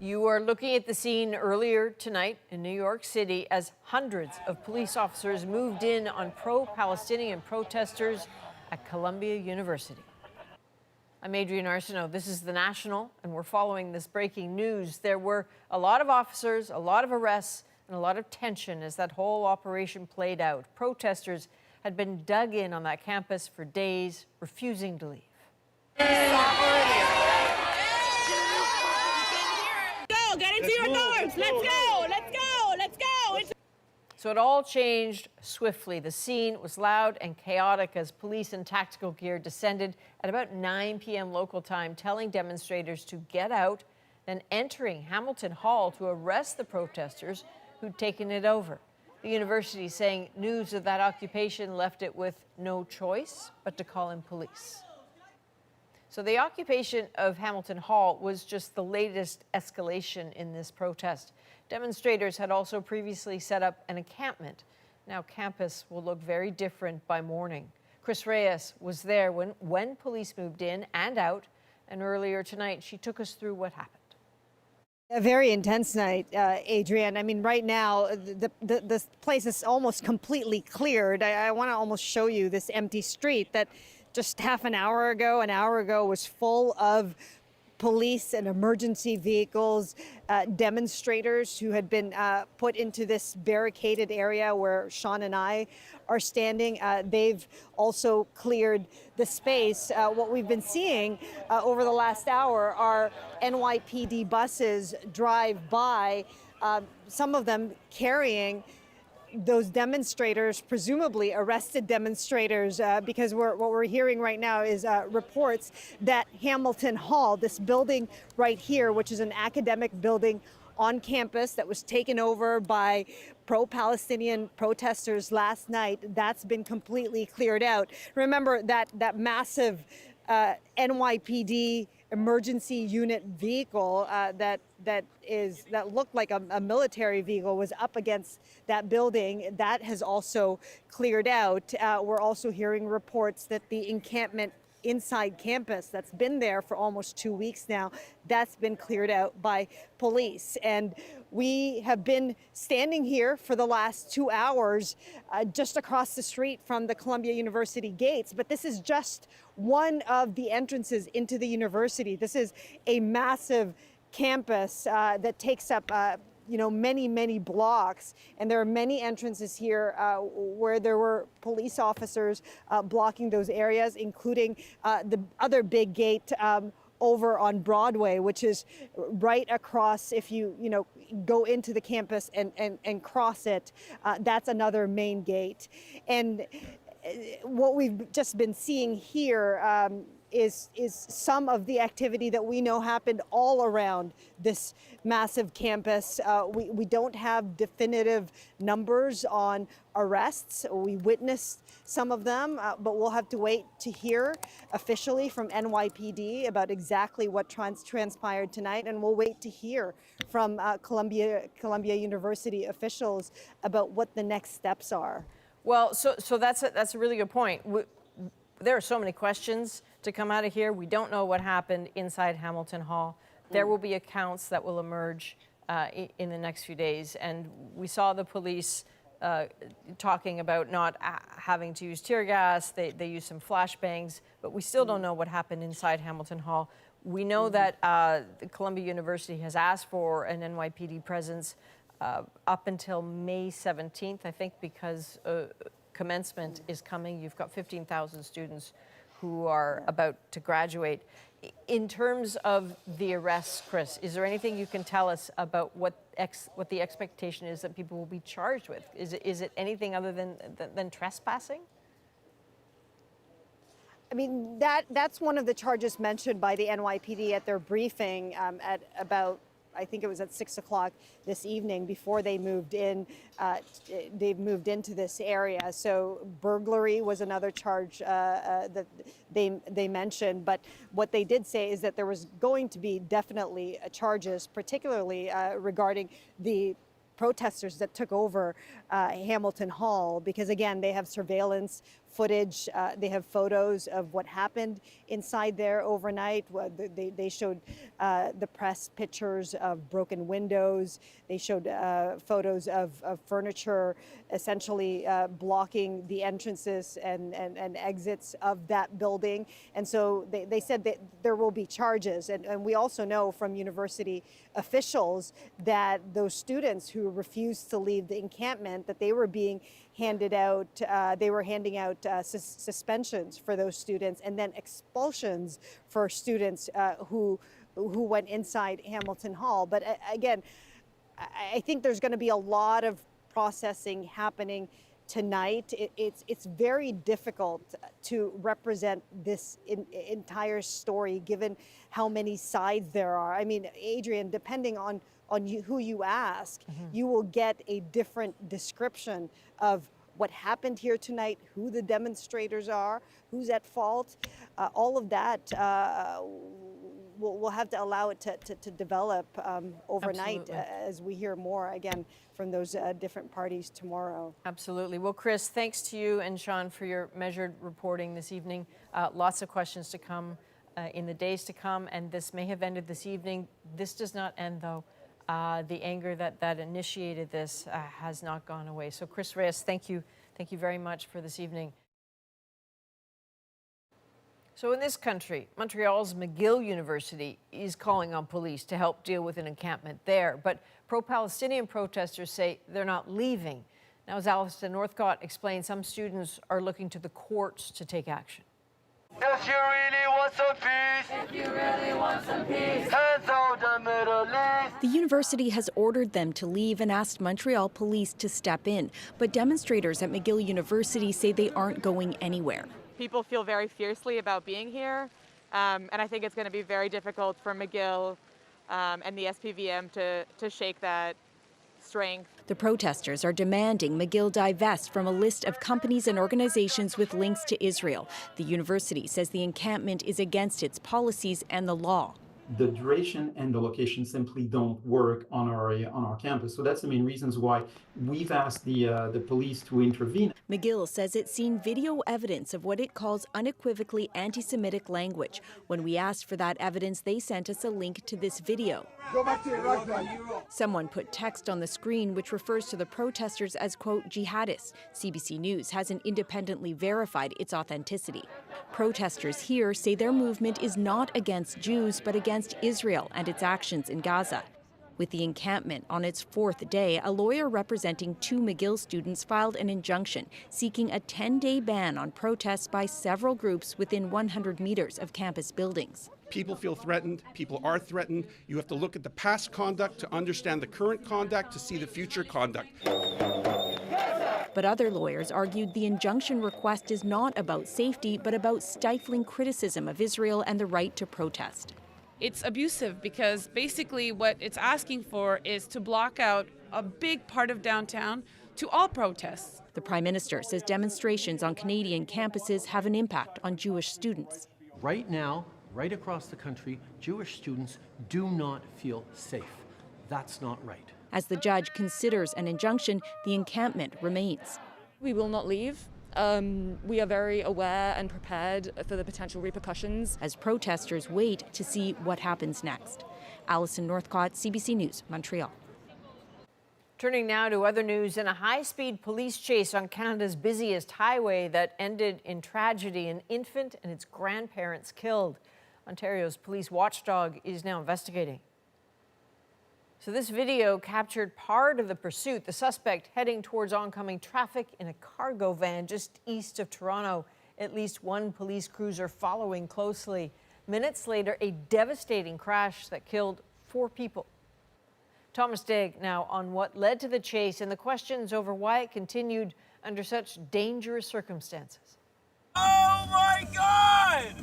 You are looking at the scene earlier tonight in New York City as hundreds of police officers moved in on pro-Palestinian protesters at Columbia University. I'm Adrienne Arsenault. This is The National, and we're following this breaking news. There were a lot of officers, a lot of arrests, and a lot of tension as that whole operation played out. Protesters had been dug in on that campus for days, refusing to leave. Get into your dorms. Let's go. Let's go. Let's go. So it all changed swiftly. The scene was loud and chaotic as police in tactical gear descended at about 9 p.m. local time, telling demonstrators to get out, then entering Hamilton Hall to arrest the protesters who'd taken it over. The university saying news of that occupation left it with no choice but to call in police. So the occupation of Hamilton Hall was just the latest escalation in this protest. Demonstrators had also previously set up an encampment. Now campus will look very different by morning. Chris Reyes was there when police moved in and out, and earlier tonight she took us through what happened. A very intense night, Adrienne. I mean, right now, the place is almost completely cleared. I want to almost show you this empty street that just half an hour ago was full of police and emergency vehicles, demonstrators who had been put into this barricaded area where Sean and I are standing. They've also cleared the space. What we've been seeing over the last hour are NYPD buses drive by, some of them carrying those demonstrators, presumably arrested demonstrators, because what we're hearing right now is reports that Hamilton Hall, this building right here, which is an academic building on campus that was taken over by pro-Palestinian protesters last night, that's been completely cleared out. Remember that massive NYPD emergency unit vehicle that looked like a military vehicle was up against that building. That has also cleared out. We're also hearing reports that the encampment inside campus that's been there for almost 2 weeks now, that's been cleared out by police. And we have been standing here for the last 2 hours just across the street from the Columbia University gates. But this is just one of the entrances into the university. This is a massive campus that takes up many blocks, and there are many entrances here where there were police officers blocking those areas, including the other big gate over on Broadway, which is right across. If you go into the campus and cross it, that's another main gate. And what we've just been seeing here is some of the activity that we know happened all around this massive campus. We don't have definitive numbers on arrests. We witnessed some of them, but we'll have to wait to hear officially from NYPD about exactly what transpired tonight, and we'll wait to hear from Columbia University officials about what the next steps are. Well, so that's a really good point. There are so many questions to come out of here. We don't know what happened inside Hamilton Hall. There will be accounts that will emerge in the next few days. And we saw the police talking about not having to use tear gas. They used some flashbangs, but we still don't know what happened inside Hamilton Hall. We know that Columbia University has asked for an NYPD presence up until May 17th, I think, because commencement is coming. You've got 15,000 students who are about to graduate. In terms of the arrests, Chris, is there anything you can tell us about what the expectation is that people will be charged with? Is it anything other than trespassing? I mean, that's one of the charges mentioned by the NYPD at their briefing at about, I think it was at 6 o'clock this evening before they moved in. They've moved into this area. So burglary was another charge that they mentioned. But what they did say is that there was going to be definitely charges, particularly regarding the protesters that took over Hamilton Hall, because again, they have surveillance footage, they have photos of what happened inside there overnight. They showed the press pictures of broken windows. They showed photos of furniture essentially blocking the entrances and exits of that building. And so they said that there will be charges. And we also know from university officials that those students who refused to leave the encampment, that they were being handed out, they were handing out suspensions for those students and then expulsions for students who went inside Hamilton Hall. But again, I think there's going to be a lot of processing happening tonight. It's very difficult to represent this entire story given how many sides there are. I mean, Adrian, depending on who you ask, you will get a different description of what happened here tonight, who the demonstrators are, who's at fault. All of that we'll have to allow it to develop overnight. As we hear more again from those different parties tomorrow. Absolutely. Well, Chris, thanks to you and Sean for your measured reporting this evening. Lots of questions to come in the days to come, and this may have ended this evening. This does not end, though. The anger that initiated this has not gone away. So, Chris Reyes, thank you very much for this evening. So in this country, Montreal's McGill University is calling on police to help deal with an encampment there. But pro-Palestinian protesters say they're not leaving. Now, as Alison Northcott explained, some students are looking to the courts to take action. If you really want some peace, hands out the Middle East. The university has ordered them to leave and asked Montreal police to step in. But demonstrators at McGill University say they aren't going anywhere. People feel very fiercely about being here, and I think it's going to be very difficult for McGill and the SPVM to shake that strength. The protesters are demanding McGill divest from a list of companies and organizations with links to Israel. The university says the encampment is against its policies and the law. The duration and the location simply don't work on our campus. So that's the main reasons why we've asked the police to intervene. McGill says it's seen video evidence of what it calls unequivocally anti-Semitic language. When we asked for that evidence, they sent us a link to this video. Go back to Iraq then. Someone put text on the screen which refers to the protesters as, quote, jihadists. CBC News hasn't independently verified its authenticity. Protesters here say their movement is not against Jews, but against Israel and its actions in Gaza. With the encampment on its fourth day, a lawyer representing 2 McGill students filed an injunction seeking a 10-day ban on protests by several groups within 100 meters of campus buildings. People feel threatened. People are threatened. You have to look at the past conduct to understand the current conduct to see the future conduct. But other lawyers argued the injunction request is not about safety, but about stifling criticism of Israel and the right to protest. It's abusive because basically what it's asking for is to block out a big part of downtown to all protests. The Prime Minister says demonstrations on Canadian campuses have an impact on Jewish students. Right now, right across the country, Jewish students do not feel safe. That's not right. As the judge considers an injunction, the encampment remains. We will not leave. We are very aware and prepared for the potential repercussions. As protesters wait to see what happens next. Alison Northcott, CBC News, Montreal. Turning now to other news, in a high-speed police chase on Canada's busiest highway that ended in tragedy, an infant and its grandparents killed. Ontario's police watchdog is now investigating. So this video captured part of the pursuit, the suspect heading towards oncoming traffic in a cargo van just east of Toronto. At least one police cruiser following closely. Minutes later, a devastating crash that killed 4 people. Thomas Digg now on what led to the chase and the questions over why it continued under such dangerous circumstances. Oh my God!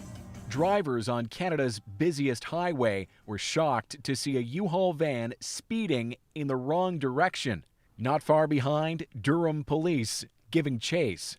Drivers on Canada's busiest highway were shocked to see a U-Haul van speeding in the wrong direction. Not far behind, Durham police giving chase.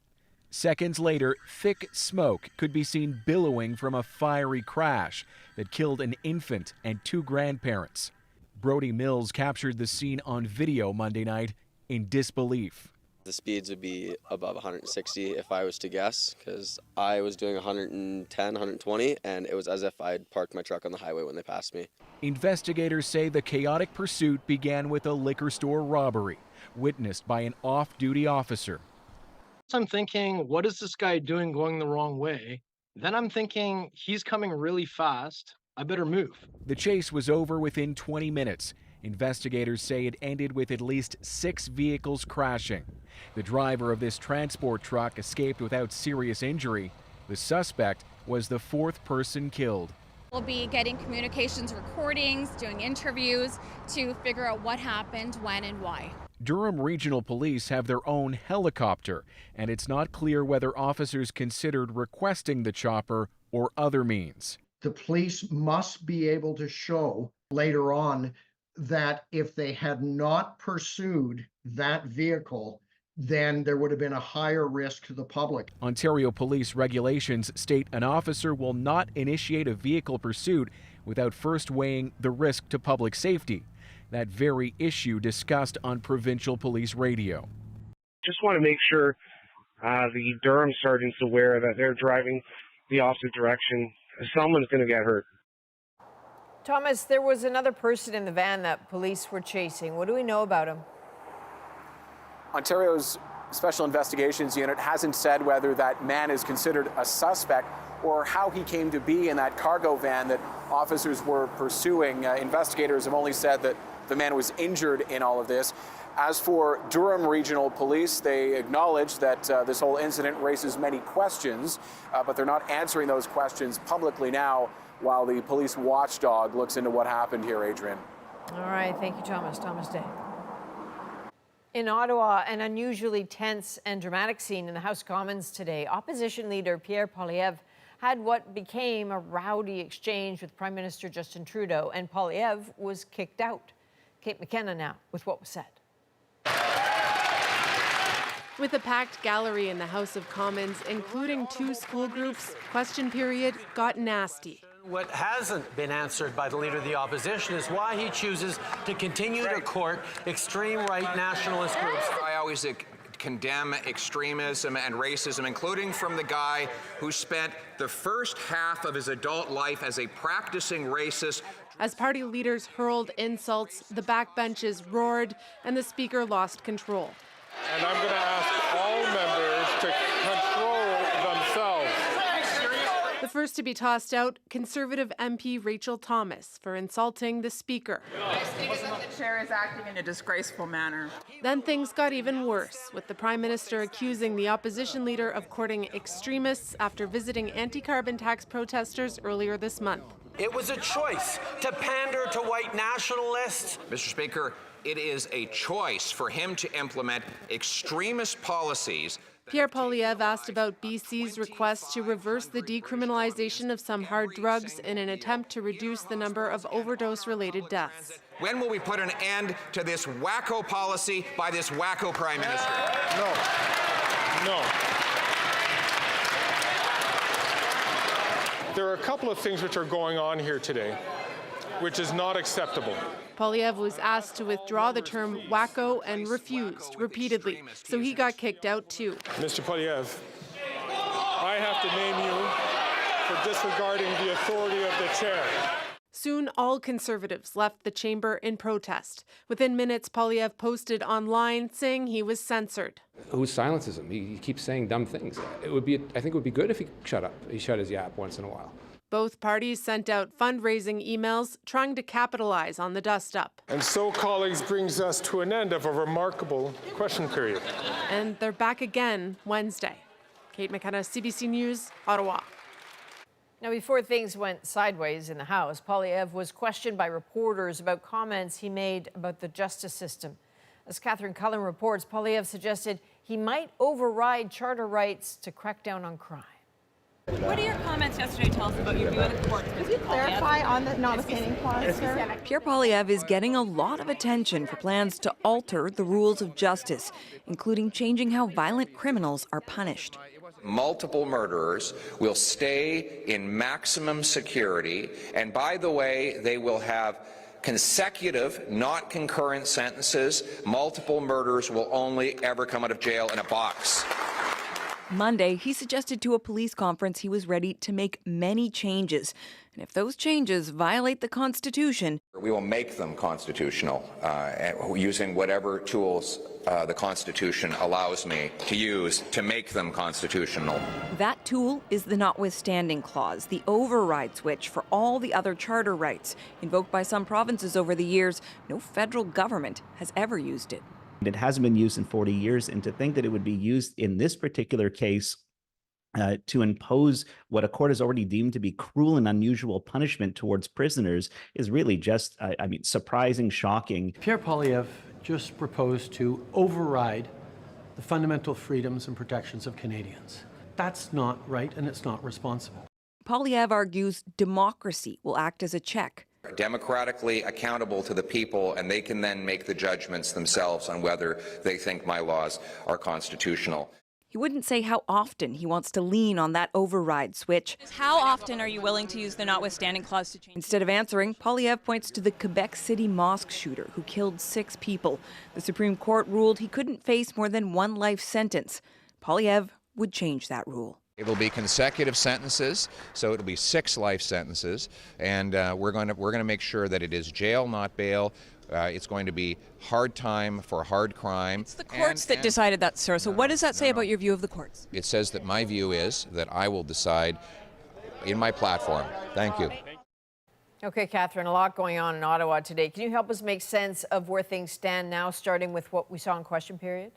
Seconds later, thick smoke could be seen billowing from a fiery crash that killed an infant and 2 grandparents. Brody Mills captured the scene on video Monday night in disbelief. The speeds would be above 160 if I was to guess, because I was doing 110, 120, and it was as if I'd parked my truck on the highway when they passed me. Investigators say the chaotic pursuit began with a liquor store robbery, witnessed by an off-duty officer. I'm thinking, what is this guy doing going the wrong way? Then I'm thinking, he's coming really fast. I better move. The chase was over within 20 minutes. Investigators say it ended with at least 6 vehicles crashing. The driver of this transport truck escaped without serious injury. The suspect was the 4th person killed. We'll be getting communications recordings, doing interviews to figure out what happened, when, and why. Durham Regional Police have their own helicopter, and it's not clear whether officers considered requesting the chopper or other means. The police must be able to show later on that if they had not pursued that vehicle, then there would have been a higher risk to the public. Ontario police regulations state an officer will not initiate a vehicle pursuit without first weighing the risk to public safety. That very issue discussed on provincial police radio. Just want to make sure the Durham sergeant's aware that they're driving the opposite direction. Someone's going to get hurt. Thomas, there was another person in the van that police were chasing. What do we know about him? Ontario's Special Investigations Unit hasn't said whether that man is considered a suspect or how he came to be in that cargo van that officers were pursuing. Investigators have only said that the man was injured in all of this. As for Durham Regional Police, they acknowledge that this whole incident raises many questions, but they're not answering those questions publicly now while the police watchdog looks into what happened here, Adrian. All right, thank you, Thomas. Thomas Day. In Ottawa, an unusually tense and dramatic scene in the House Commons today. Opposition leader Pierre Poilievre had what became a rowdy exchange with Prime Minister Justin Trudeau, and Poilievre was kicked out. Kate McKenna now with what was said. With a packed gallery in the House of Commons, including 2 school groups, question period got nasty. What hasn't been answered by the Leader of the Opposition is why he chooses to continue to court extreme right nationalist groups. I always condemn extremism and racism, including from the guy who spent the first half of his adult life as a practicing racist. As party leaders hurled insults, the backbenches roared, and the Speaker lost control. And I'm going to ask all members to control themselves. The first to be tossed out, Conservative MP Rachel Thomas for insulting the Speaker. I think that the chair is acting in a disgraceful manner. Then things got even worse, with the Prime Minister accusing the opposition leader of courting extremists after visiting anti-carbon tax protesters earlier this month. It was a choice to pander to white nationalists. Mr. Speaker, it is a choice for him to implement extremist policies. Pierre Poilievre asked about BC's request to reverse the decriminalization of some hard drugs in an attempt to reduce the number of overdose-related deaths. When will we put an end to this wacko policy by this wacko Prime Minister? No. There are a couple of things which are going on here today, which is not acceptable. Poilievre was asked to withdraw the term wacko and refused repeatedly, so he got kicked out too. Mr. Poilievre, I have to name you for disregarding the authority of the chair. Soon, all Conservatives left the chamber in protest. Within minutes, Poilievre posted online saying he was censored. Who silences him? He keeps saying dumb things. I think it would be good if he shut up. He shut his yap once in a while. Both parties sent out fundraising emails trying to capitalize on the dust-up. And so, colleagues, brings us to an end of a remarkable question period. And they're back again Wednesday. Kate McKenna, CBC News, Ottawa. Now, before things went sideways in the House, Poilievre was questioned by reporters about comments he made about the justice system. As Catherine Cullen reports, Poilievre suggested he might override charter rights to crack down on crime. What do your comments yesterday tell us about your view of the courts? Could you clarify on the notwithstanding clause, sir? Pierre Poilievre is getting a lot of attention for plans to alter the rules of justice, including changing how violent criminals are punished. Multiple murderers will stay in maximum security, and by the way, they will have Consecutive, not concurrent sentences. Multiple murders will only ever come out of jail in a box. Monday, he suggested to a police conference he was ready to make many changes. And if those changes violate the Constitution, we will make them constitutional, using whatever tools the Constitution allows me to use to make them constitutional. that tool is the notwithstanding clause, the override switch for all the other charter rights invoked by some provinces over the years. No federal government has ever used it. It hasn't been used in 40 years, and to think that it would be used in this particular case to impose what a court has already deemed to be cruel and unusual punishment towards prisoners is really just, surprising, shocking. Pierre Poilievre just proposed to override the fundamental freedoms and protections of Canadians. That's not right, and it's not responsible. Poilievre argues democracy will act as a check. Democratically accountable to the people, and they can then make the judgments themselves on whether they think my laws are constitutional. He wouldn't say how often he wants to lean on that override switch. How often are you willing to use the notwithstanding clause to change? Instead of answering, Poilievre points to the Quebec City mosque shooter who killed 6 people. The Supreme Court ruled he couldn't face more than 1 life sentence. Poilievre would change that rule. It will be consecutive sentences, so it'll be 6 life sentences, and we're going to make sure that it is jail, not bail. It's going to be hard time for hard crime. It's the courts that decided that, sir. So what does that say about your view of the courts? It says that my view is that I will decide in my platform. Thank you. Okay, Catherine, a lot going on in Ottawa today. Can you help us make sense of where things stand now, starting with what we saw in question period?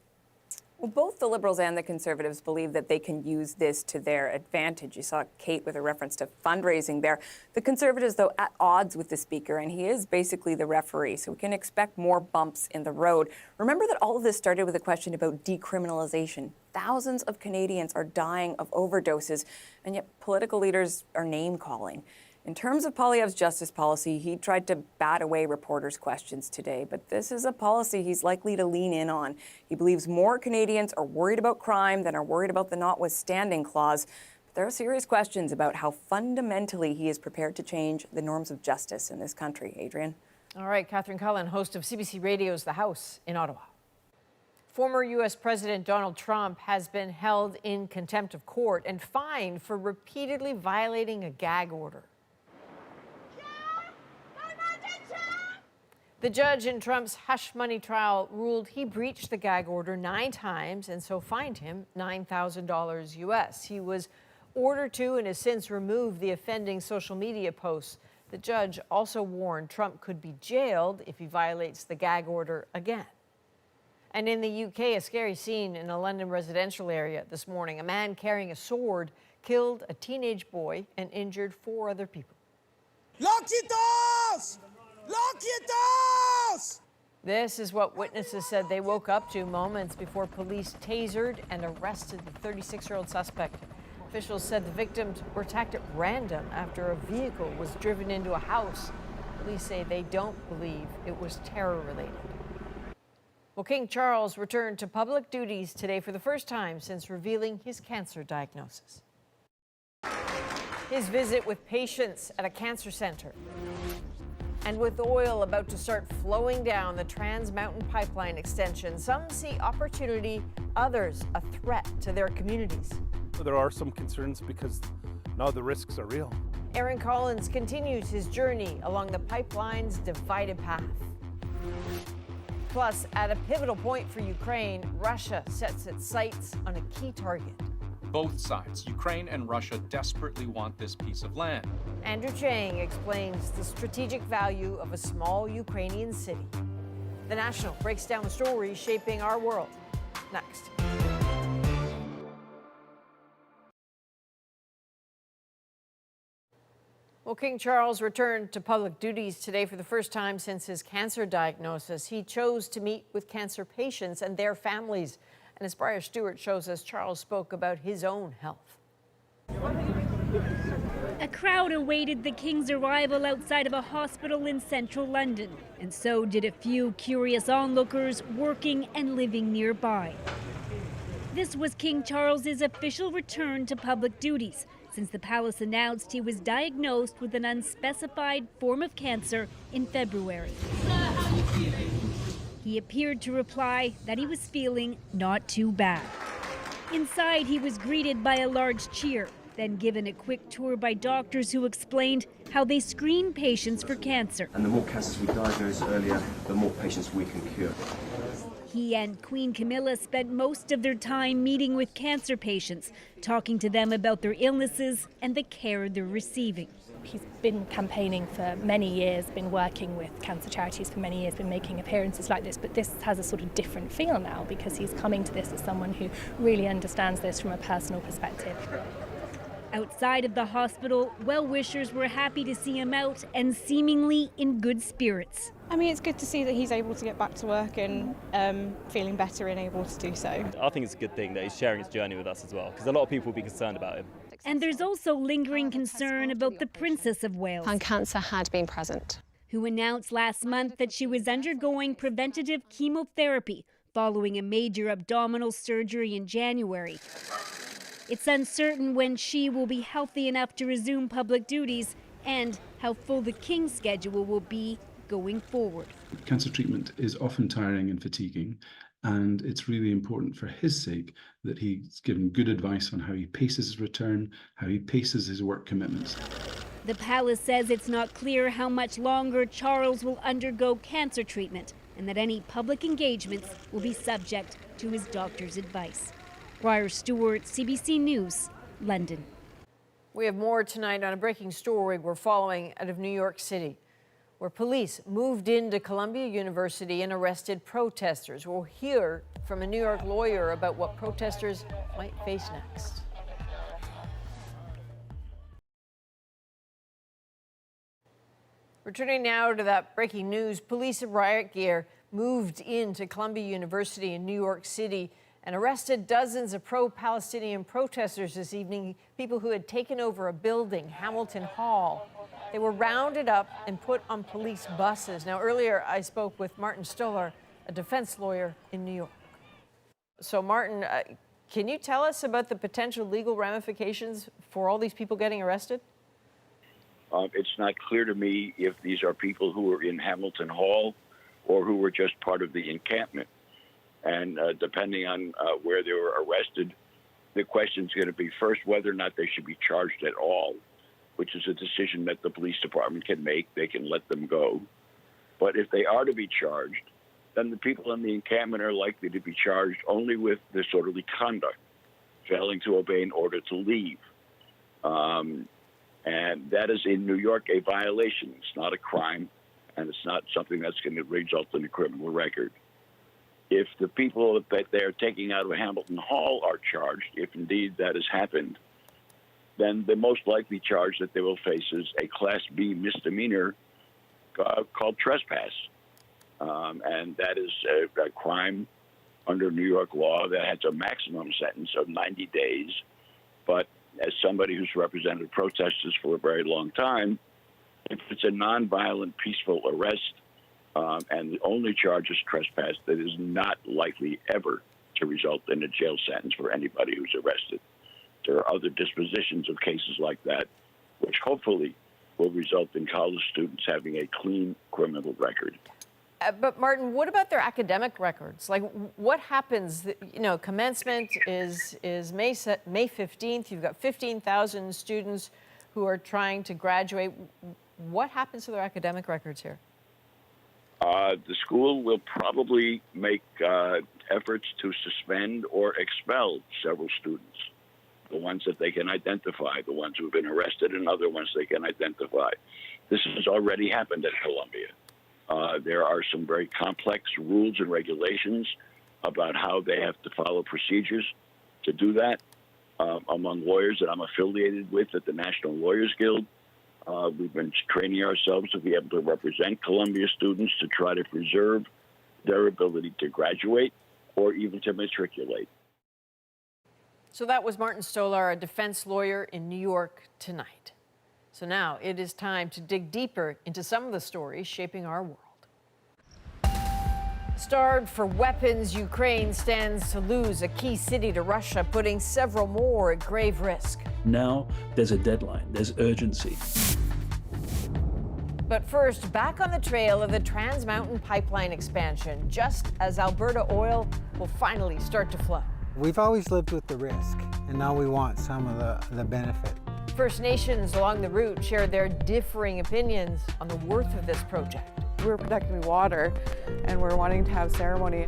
Well, both the Liberals and the Conservatives believe that they can use this to their advantage. You saw Kate with a reference to fundraising there. The Conservatives, though, at odds with the Speaker, and he is basically the referee, so we can expect more bumps in the road. Remember that all of this started with a question about decriminalization. Thousands of Canadians are dying of overdoses, and yet political leaders are name-calling. In terms of Poilievre's justice policy, he tried to bat away reporters' questions today, but this is a policy he's likely to lean in on. He believes more Canadians are worried about crime than are worried about the notwithstanding clause. But there are serious questions about how fundamentally he is prepared to change the norms of justice in this country. Adrian? All right, Catherine Cullen, host of CBC Radio's The House in Ottawa. Former U.S. President Donald Trump has been held in contempt of court and fined for repeatedly violating a gag order. The judge in Trump's hush money trial ruled he breached the gag order 9 times and so fined him $9,000 U.S. He was ordered to and has since removed the offending social media posts. The judge also warned Trump could be jailed if he violates the gag order again. And in the UK, a scary scene in a London residential area this morning. A man carrying a sword killed a teenage boy and injured 4 other people. Loquitos! Loquitos! This is what witnesses said they woke up to moments before police tasered and arrested the 36-year-old suspect. Officials said the victims were attacked at random after a vehicle was driven into a house. Police say they don't believe it was terror-related. Well, King Charles returned to public duties today for the first time since revealing his cancer diagnosis. His visit with patients at a cancer center. And with oil about to start flowing down the Trans Mountain Pipeline extension, some see opportunity, others a threat to their communities. There are some concerns because now the risks are real. Aaron Collins continues his journey along the pipeline's divided path. Plus, at a pivotal point for Ukraine, Russia sets its sights on a key target. Both sides, Ukraine and Russia, desperately want this piece of land. Andrew Chang explains the strategic value of a small Ukrainian city. The National breaks down the stories shaping our world. Next. Well, King Charles returned to public duties today for the first time since his cancer diagnosis. He chose to meet with cancer patients and their families. And as Briar Stewart shows us, Charles spoke about his own health. A crowd awaited the King's arrival outside of a hospital in central London, and so did a few curious onlookers working and living nearby. This was King Charles's official return to public duties since the palace announced he was diagnosed with an unspecified form of cancer in February. He appeared to reply that he was feeling not too bad. Inside, he was greeted by a large cheer, then given a quick tour by doctors who explained how they screen patients for cancer. And the more cancers we diagnose earlier, the more patients we can cure. He and Queen Camilla spent most of their time meeting with cancer patients, talking to them about their illnesses and the care they're receiving. He's been campaigning for many years, been working with cancer charities for many years, been making appearances like this, but this has a sort of different feel now because he's coming to this as someone who really understands this from a personal perspective. Outside of the hospital, well-wishers were happy to see him out and seemingly in good spirits. I mean, it's good to see that he's able to get back to work and feeling better and able to do so. I think it's a good thing that he's sharing his journey with us as well, because a lot of people will be concerned about him. And there's also lingering concern about the Princess of Wales, And cancer had been present, who announced last month that she was undergoing preventative chemotherapy following a major abdominal surgery in January. It's uncertain when she will be healthy enough to resume public duties and how full the King's schedule will be going forward. Cancer treatment is often tiring and fatiguing, and it's really important for his sake that he's given good advice on how he paces his return, how he paces his work commitments. The palace says it's not clear how much longer Charles will undergo cancer treatment and that any public engagements will be subject to his doctor's advice. Briar Stewart, CBC News, London. We have more tonight on a breaking story we're following out of New York City, where police moved into Columbia University and arrested protesters. We'll hear from a New York lawyer about what protesters might face next. Returning now to that breaking news, police in riot gear moved into Columbia University in New York City and arrested dozens of pro-Palestinian protesters this evening, people who had taken over a building, Hamilton Hall. They were rounded up and put on police buses. Now, earlier I spoke with Martin Stolar, a defense lawyer in New York. So, Martin, can you tell us about the potential legal ramifications for all these people getting arrested? It's not clear to me if these are people who were in Hamilton Hall or who were just part of the encampment. And depending on where they were arrested, the question is going to be first whether or not they should be charged at all, which is a decision that the police department can make. They can let them go. But if they are to be charged, then the people in the encampment are likely to be charged only with disorderly conduct, failing to obey an order to leave. And that is in New York a violation. It's not a crime, and it's not something that's going to result in a criminal record. If the people that they're taking out of Hamilton Hall are charged, if indeed that has happened, then the most likely charge that they will face is a Class B misdemeanor called trespass. And that is a crime under New York law that has a maximum sentence of 90 days. But as somebody who's represented protesters for a very long time, if it's a nonviolent, peaceful arrest, and the only charge is trespass, that is not likely ever to result in a jail sentence for anybody who's arrested. There are other dispositions of cases like that, which hopefully will result in college students having a clean criminal record. But Martin, what about their academic records? Like, what happens? You know, commencement is May 15th. You've got 15,000 students who are trying to graduate. What happens to their academic records here? The school will probably make efforts to suspend or expel several students, the ones that they can identify, the ones who have been arrested, and other ones they can identify. This has already happened at Columbia. There are some very complex rules and regulations about how they have to follow procedures to do that. Among lawyers that I'm affiliated with at the National Lawyers Guild, we've been training ourselves to be able to represent Columbia students to try to preserve their ability to graduate or even to matriculate. So that was Martin Stolar, a defense lawyer in New York tonight. So now it is time to dig deeper into some of the stories shaping our world. Starved for weapons, Ukraine stands to lose a key city to Russia, putting several more at grave risk. Now there's a deadline, there's urgency. But first, back on the trail of the Trans Mountain Pipeline expansion, just as Alberta oil will finally start to flow. We've always lived with the risk, and now we want some of the benefit. First Nations along the route shared their differing opinions on the worth of this project. We're protecting water, and we're wanting to have ceremony.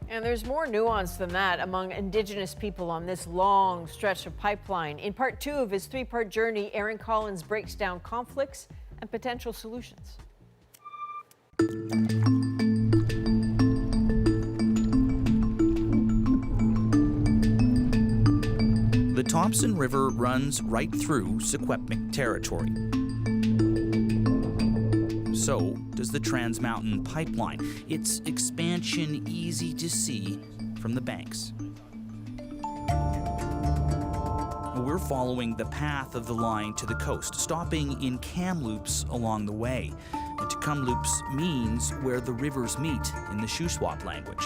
And there's more nuance than that among Indigenous people on this long stretch of pipeline. In part 2 of his 3-part journey, Aaron Collins breaks down conflicts and potential solutions. The Thompson River runs right through Secwepemc territory. So does the Trans Mountain Pipeline, its expansion easy to see from the banks. We're following the path of the line to the coast, stopping in Kamloops along the way. And Kamloops means where the rivers meet in the Shuswap language.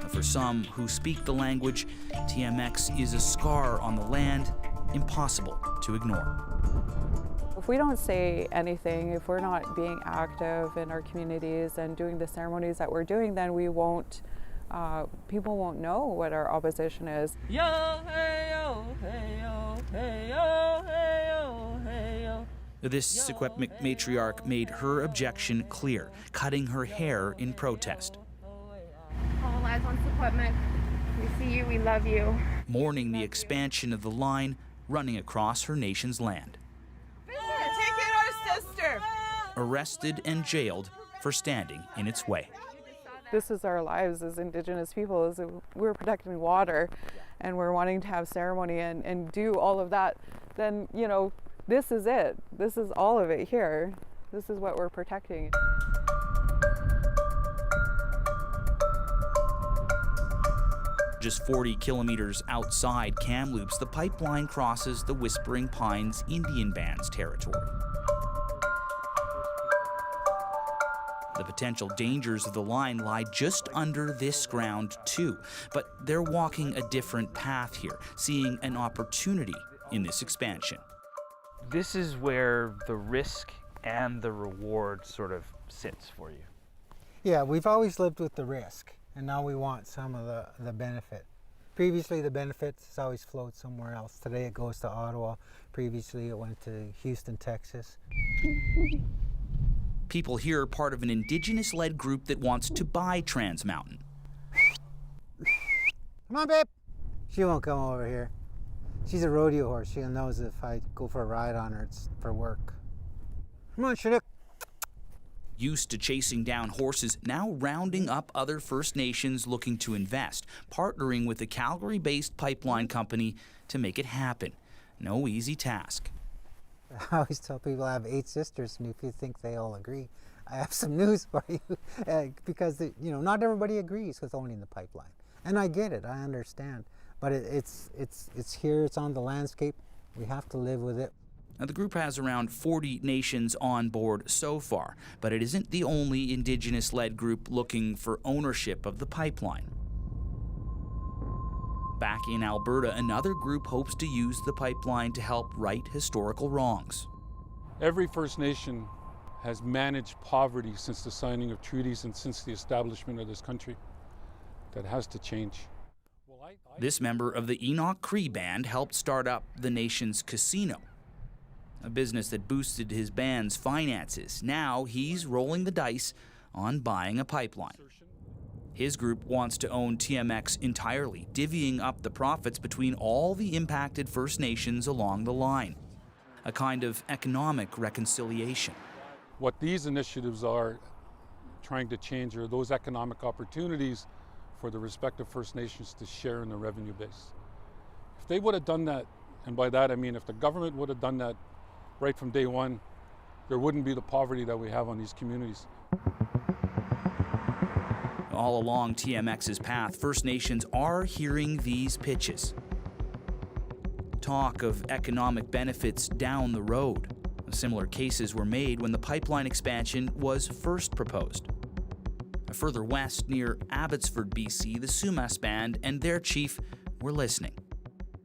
For some who speak the language, TMX is a scar on the land, impossible to ignore. If we don't say anything, if we're not being active in our communities and doing the ceremonies that we're doing, then we won't, people won't know what our opposition is. Yo, hey, yo, hey, yo, hey, yo, hey, yo, hey, yo. This Secwepemc matriarch made her objection clear, cutting her hair in protest. All lives on Secwepemc, we see you, we love you. Mourning the expansion of the line running across her nation's land. Arrested and jailed for standing in its way. This is our lives as Indigenous people, is we're protecting water and we're wanting to have ceremony and do all of that, then, you know, this is it. This is all of it here. This is what we're protecting. Just 40 kilometers outside Kamloops, the pipeline crosses the Whispering Pines Indian Band's territory. The potential dangers of the line lie just under this ground too, but they're walking a different path here, seeing an opportunity in this expansion. This is where the risk and the reward sort of sits for you. Yeah, we've always lived with the risk, and now we want some of the benefit. Previously, the benefits has always flowed somewhere else. Today it goes to Ottawa. Previously, it went to Houston, Texas. People here are part of an Indigenous-led group that wants to buy Trans Mountain. Come on, babe. She won't come over here. She's a rodeo horse. She knows if I go for a ride on her, it's for work. Come on, Chinook. Used to chasing down horses, now rounding up other First Nations looking to invest, partnering with a Calgary-based pipeline company to make it happen. No easy task. I always tell people I have 8 sisters, and if you think they all agree, I have some news for you. Because, you know, not everybody agrees with owning the pipeline. And I get it, I understand. But it's here, it's on the landscape. We have to live with it. Now, the group has around 40 nations on board so far, but it isn't the only Indigenous-led group looking for ownership of the pipeline. Back in Alberta, another group hopes to use the pipeline to help right historical wrongs. Every First Nation has managed poverty since the signing of treaties and since the establishment of this country. That has to change. This member of the Enoch Cree Band helped start up the nation's casino, a business that boosted his band's finances. Now he's rolling the dice on buying a pipeline. His group wants to own TMX entirely, divvying up the profits between all the impacted First Nations along the line. A kind of economic reconciliation. What these initiatives are trying to change are those economic opportunities for the respective First Nations to share in the revenue base. If they would have done that, and by that I mean if the government would have done that right from day one, there wouldn't be the poverty that we have on these communities. All along TMX's path, First Nations are hearing these pitches. Talk of economic benefits down the road. Similar cases were made when the pipeline expansion was first proposed. Further west, near Abbotsford, BC, the Sumas Band and their chief were listening.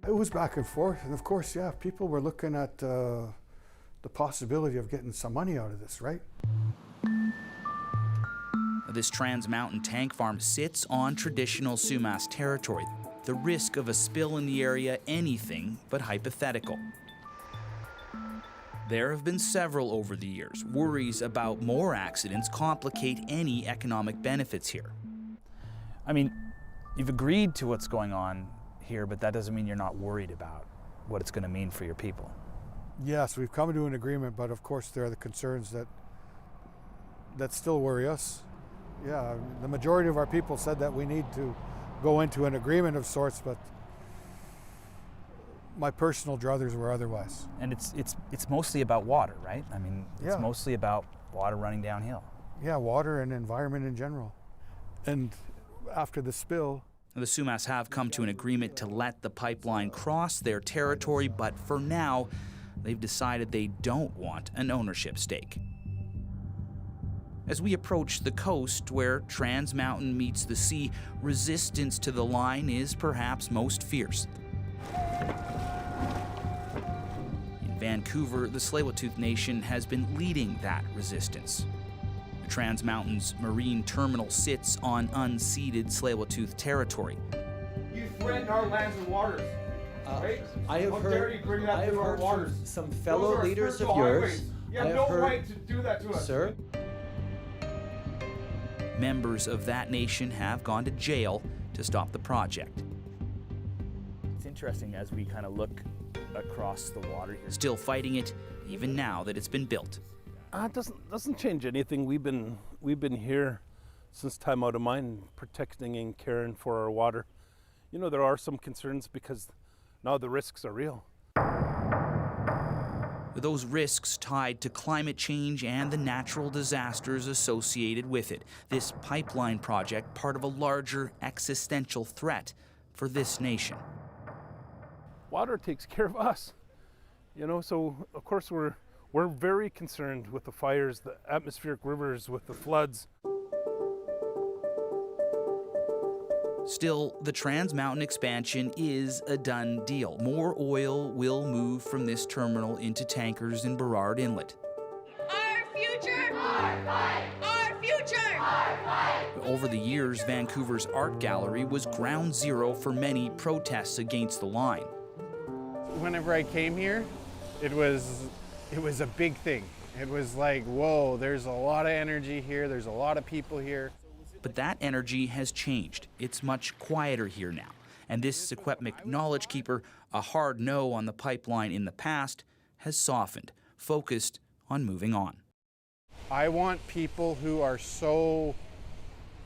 It was back and forth, and of course, yeah, people were looking at the possibility of getting some money out of this, right? This Trans Mountain tank farm sits on traditional Sumas territory. The risk of a spill in the area anything but hypothetical. There have been several over the years. Worries about more accidents complicate any economic benefits here. I mean, you've agreed to what's going on here, but that doesn't mean you're not worried about what it's going to mean for your people. Yes, we've come to an agreement, but of course there are the concerns that still worry us. Yeah, the majority of our people said that we need to go into an agreement of sorts, but my personal druthers were otherwise. And it's mostly about water, right? I mean, it's mostly about water running downhill. Yeah, water and environment in general. And after the spill, the Sumas have come to an agreement to let the pipeline cross their territory, but for now, they've decided they don't want an ownership stake. As we approach the coast where Trans Mountain meets the sea, resistance to the line is perhaps most fierce. In Vancouver, the Tsleil-Waututh Nation has been leading that resistance. The Trans Mountain's marine terminal sits on unceded Tsleil-Waututh territory. You threaten our lands and waters, right? I have heard some fellow leaders of yours. You have no right to do that to us. Sir? Members of that nation have gone to jail to stop the project. It's interesting as we kind of look across the water here. Still fighting it, even now that it's been built. It doesn't change anything. We've been here since time out of mind, protecting and caring for our water. You know, there are some concerns because now the risks are real. Those risks tied to climate change and the natural disasters associated with it. This pipeline project, part of a larger existential threat for this nation. Water takes care of us, you know, so of course we're very concerned with the fires, the atmospheric rivers, with the floods. Still, the Trans Mountain expansion is a done deal. More oil will move from this terminal into tankers in Burrard Inlet. Our future! Our fight! Our future! Our fight! Over the years, Vancouver's art gallery was ground zero for many protests against the line. Whenever I came here, it was a big thing. It was like, whoa, there's a lot of energy here, there's a lot of people here. But that energy has changed. It's much quieter here now. And this Secwepemc knowledge keeper, a hard no on the pipeline in the past, has softened, focused on moving on. I want people who are so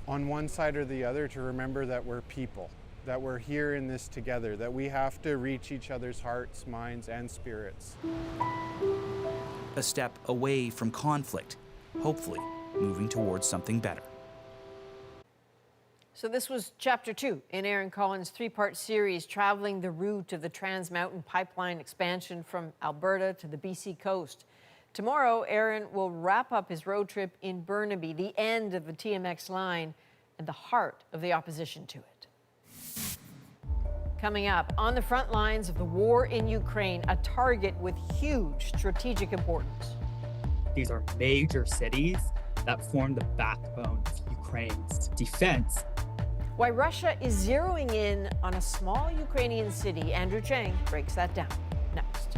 on one side or the other to remember that we're people, that we're here in this together, that we have to reach each other's hearts, minds, and spirits. A step away from conflict, hopefully moving towards something better. So this was Chapter 2 in Aaron Collins' three-part series traveling the route of the Trans Mountain pipeline expansion from Alberta to the BC coast. Tomorrow, Aaron will wrap up his road trip in Burnaby, the end of the TMX line and the heart of the opposition to it. Coming up, on the front lines of the war in Ukraine, a target with huge strategic importance. These are major cities that form the backbone of Ukraine's defense. Why Russia is zeroing in on a small Ukrainian city. Andrew Chang breaks that down next.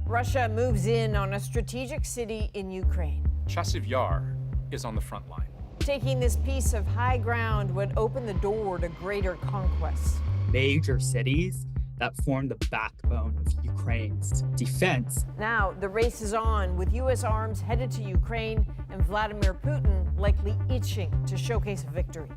Russia moves in on a strategic city in Ukraine. Chasiv Yar is on the front line. Taking this piece of high ground would open the door to greater conquests. Major cities that form the backbone of Ukraine's defense. Now, the race is on, with U.S. arms headed to Ukraine and Vladimir Putin likely itching to showcase a victory.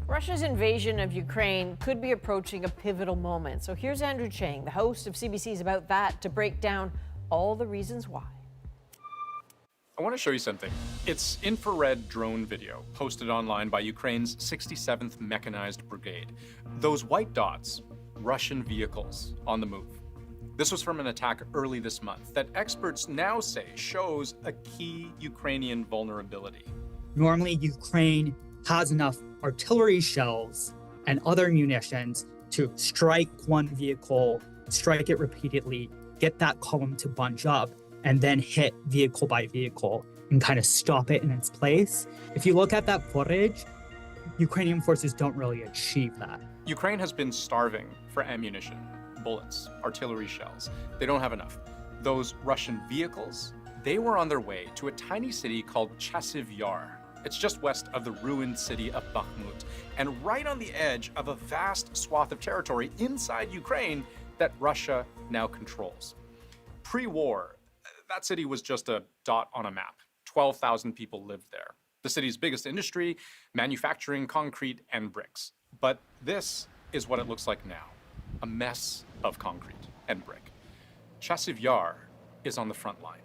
Russia's invasion of Ukraine could be approaching a pivotal moment. So here's Andrew Chang, the host of CBC's About That, to break down all the reasons why. I want to show you something. It's infrared drone video posted online by Ukraine's 67th Mechanized Brigade. Those white dots, Russian vehicles on the move. This was from an attack early this month that experts now say shows a key Ukrainian vulnerability. Normally, Ukraine has enough artillery shells and other munitions to strike one vehicle, strike it repeatedly, get that column to bunch up, and then hit vehicle by vehicle and kind of stop it in its place. If you look at that footage, Ukrainian forces don't really achieve that. Ukraine has been starving for ammunition, bullets, artillery shells. They don't have enough. Those Russian vehicles, they were on their way to a tiny city called Chasiv Yar. It's just west of the ruined city of Bakhmut, and right on the edge of a vast swath of territory inside Ukraine that Russia now controls. Pre-war, that city was just a dot on a map. 12,000 people lived there. The city's biggest industry, manufacturing concrete and bricks. But this is what it looks like now, a mess of concrete and brick. Chasiv Yar is on the front line.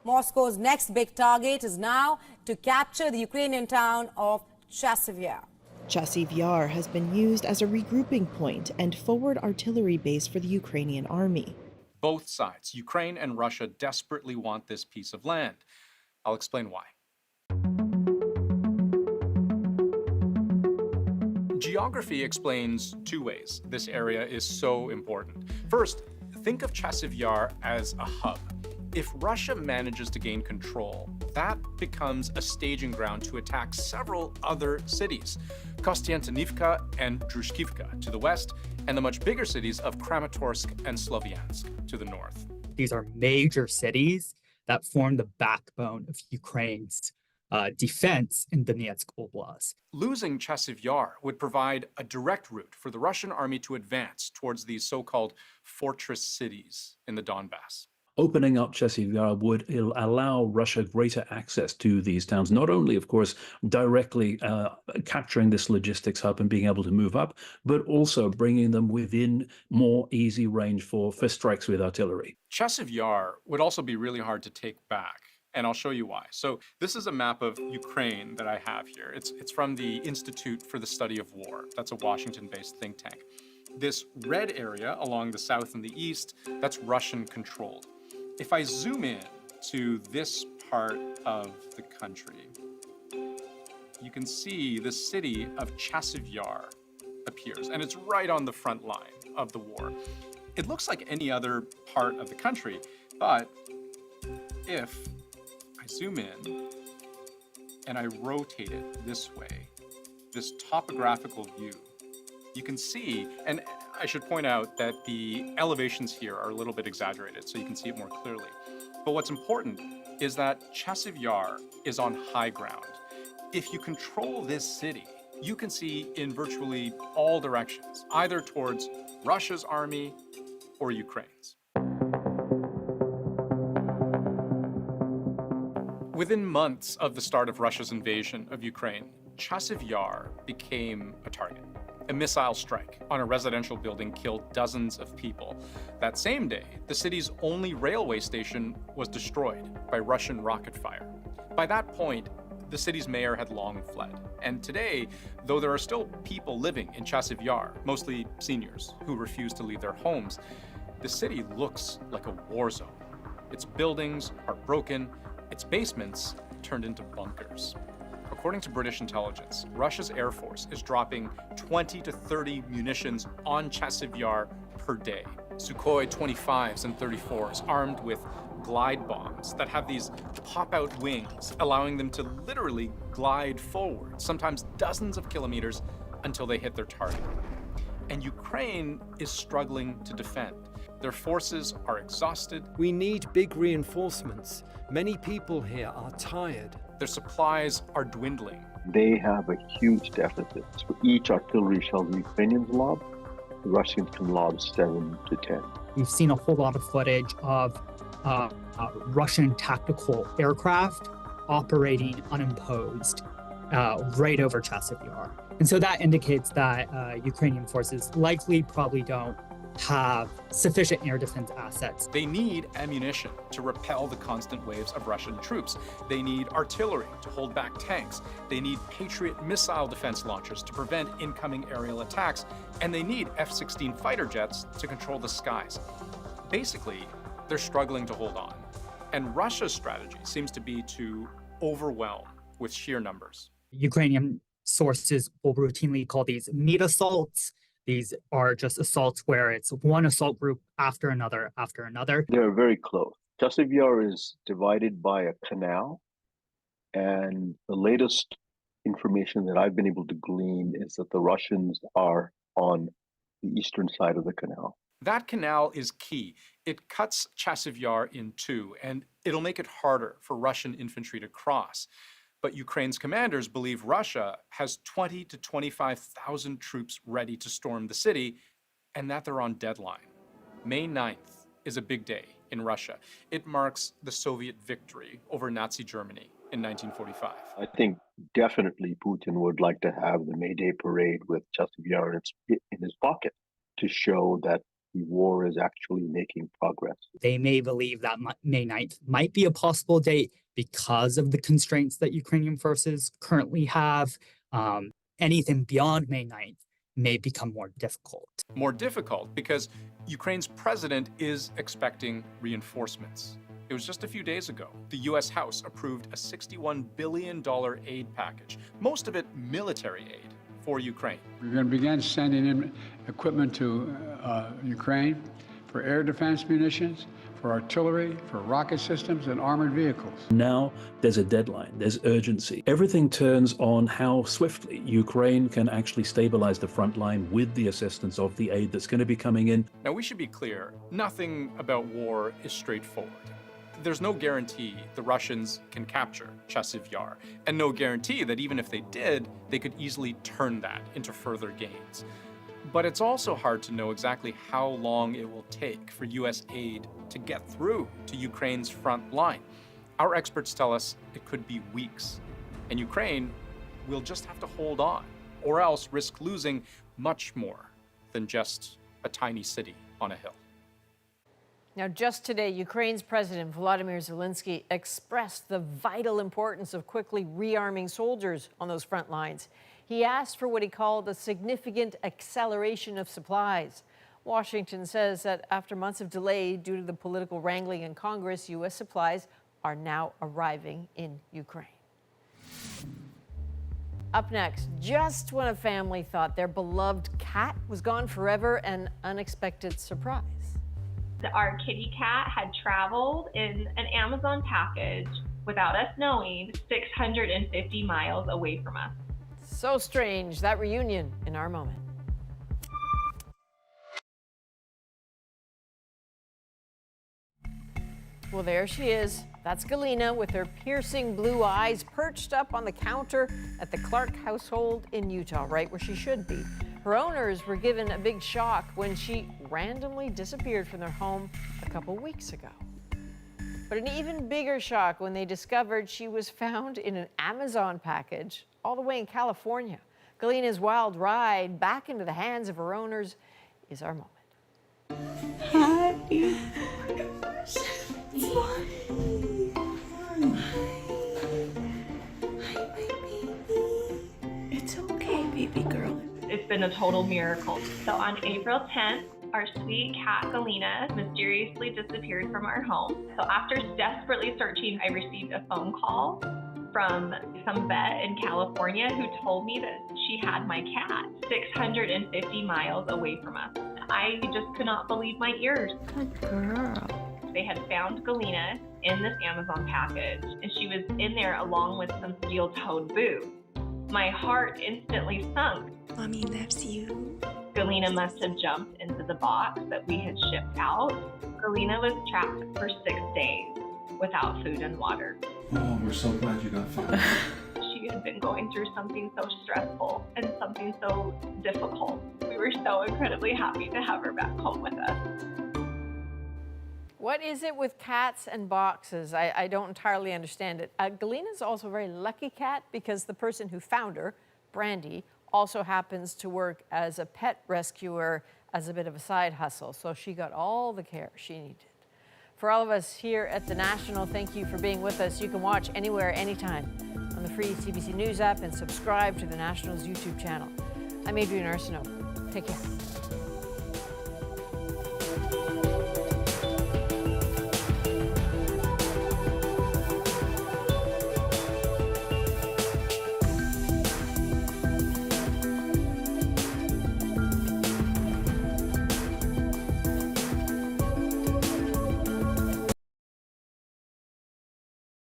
Moscow's next big target is now to capture the Ukrainian town of Chasiv Yar. Chasiv Yar has been used as a regrouping point and forward artillery base for the Ukrainian army. Both sides, Ukraine and Russia, desperately want this piece of land. I'll explain why. Geography explains two ways this area is so important. First, think of Chasiv Yar as a hub. If Russia manages to gain control, that becomes a staging ground to attack several other cities, Kostiantynivka and Drushkivka to the west, and the much bigger cities of Kramatorsk and Sloviansk to the north. These are major cities that form the backbone of Ukraine's defense in Donetsk Oblast. Losing Chasiv Yar would provide a direct route for the Russian army to advance towards these so-called fortress cities in the Donbass. Opening up Chasiv Yar would allow Russia greater access to these towns, not only, of course, directly capturing this logistics hub and being able to move up, but also bringing them within more easy range for strikes with artillery. Chasiv Yar would also be really hard to take back, and I'll show you why. So this is a map of Ukraine that I have here. It's from the Institute for the Study of War. That's a Washington-based think tank. This red area along the south and the east, that's Russian-controlled. If I zoom in to this part of the country, you can see the city of Chasiv Yar appears, and it's right on the front line of the war. It looks like any other part of the country, but if I zoom in and I rotate it this way, this topographical view, you can see, and I should point out that the elevations here are a little bit exaggerated, so you can see it more clearly. But what's important is that Chasiv Yar is on high ground. If you control this city, you can see in virtually all directions, either towards Russia's army or Ukraine's. Within months of the start of Russia's invasion of Ukraine, Chasiv Yar became a target. A missile strike on a residential building killed dozens of people. That same day, the city's only railway station was destroyed by Russian rocket fire. By that point, the city's mayor had long fled. And today, though there are still people living in Chasiv Yar, mostly seniors who refuse to leave their homes, the city looks like a war zone. Its buildings are broken, its basements turned into bunkers. According to British intelligence, Russia's Air Force is dropping 20 to 30 munitions on Chasiv Yar per day. Sukhoi 25s and 34s armed with glide bombs that have these pop-out wings, allowing them to literally glide forward, sometimes dozens of kilometers, until they hit their target. And Ukraine is struggling to defend. Their forces are exhausted. We need big reinforcements. Many people here are tired. Their supplies are dwindling. They have a huge deficit. For each artillery shell the Ukrainians lob, the Russians can lob 7 to 10. We've seen a whole lot of footage of Russian tactical aircraft operating unimposed right over Chasiv Yar. And so that indicates that Ukrainian forces likely probably don't have sufficient air defense assets. They need ammunition to repel the constant waves of Russian troops. They need artillery to hold back tanks. They need Patriot missile defense launchers to prevent incoming aerial attacks. And they need F-16 fighter jets to control the skies. Basically, they're struggling to hold on. And Russia's strategy seems to be to overwhelm with sheer numbers. Ukrainian sources will routinely call these meat assaults. These are just assaults where it's one assault group after another after another. They're very close. Chasiv Yar is divided by a canal, and the latest information that I've been able to glean is that the Russians are on the eastern side of the canal. That canal is key. It cuts Chasiv Yar in two, and it'll make it harder for Russian infantry to cross. But Ukraine's commanders believe Russia has 20 to 25,000 troops ready to storm the city, and that they're on deadline. May 9th is a big day in Russia. It marks the Soviet victory over Nazi Germany in 1945. I think definitely Putin would like to have the May Day parade with Chasiv Yar in his pocket to show that the war is actually making progress. They may believe that May 9th might be a possible date because of the constraints that Ukrainian forces currently have. Anything beyond May 9th may become more difficult. More difficult because Ukraine's president is expecting reinforcements. It was just a few days ago. The U.S. House approved a $61 billion aid package, most of it military aid for Ukraine. We're going to begin sending in equipment to Ukraine for air defense munitions, for artillery, for rocket systems, and armored vehicles. Now there's a deadline, there's urgency. Everything turns on how swiftly Ukraine can actually stabilize the front line with the assistance of the aid that's going to be coming in. Now, we should be clear, nothing about war is straightforward. There's no guarantee the Russians can capture Chasiv Yar, and no guarantee that even if they did, they could easily turn that into further gains. But it's also hard to know exactly how long it will take for U.S. aid to get through to Ukraine's front line. Our experts tell us it could be weeks, and Ukraine will just have to hold on, or else risk losing much more than just a tiny city on a hill. Now, just today, Ukraine's President Volodymyr Zelensky expressed the vital importance of quickly rearming soldiers on those front lines. He asked for what he called a significant acceleration of supplies. Washington says that after months of delay due to the political wrangling in Congress, U.S. supplies are now arriving in Ukraine. Up next, just when a family thought their beloved cat was gone forever, an unexpected surprise. Our kitty cat had traveled in an Amazon package without us knowing 650 miles away from us. So strange, that reunion in our moment. Well, there she is. That's Galina with her piercing blue eyes perched up on the counter at the Clark household in Utah, right where she should be. Her owners were given a big shock when she randomly disappeared from their home a couple weeks ago. But an even bigger shock when they discovered she was found in an Amazon package all the way in California. Galina's wild ride back into the hands of her owners is our moment. Hi. It's okay, baby girl. It's been a total miracle. So on April 10th, our sweet cat Galina mysteriously disappeared from our home. So after desperately searching, I received a phone call from some vet in California who told me that she had my cat 650 miles away from us. I just could not believe my ears. Good girl. They had found Galina in this Amazon package, and she was in there along with some steel-toed boots. My heart instantly sunk. Mommy loves you. Galina must have jumped into the box that we had shipped out. Galina was trapped for 6 days without food and water. Oh, we're so glad you got food. She had been going through something so stressful and something so difficult. We were so incredibly happy to have her back home with us. What is it with cats and boxes? I don't entirely understand it. Galina's also a very lucky cat because the person who found her, Brandy, also happens to work as a pet rescuer as a bit of a side hustle. So she got all the care she needed. For all of us here at The National, thank you for being with us. You can watch anywhere, anytime on the free CBC News app and subscribe to The National's YouTube channel. I'm Adrienne Arsenault. Take care.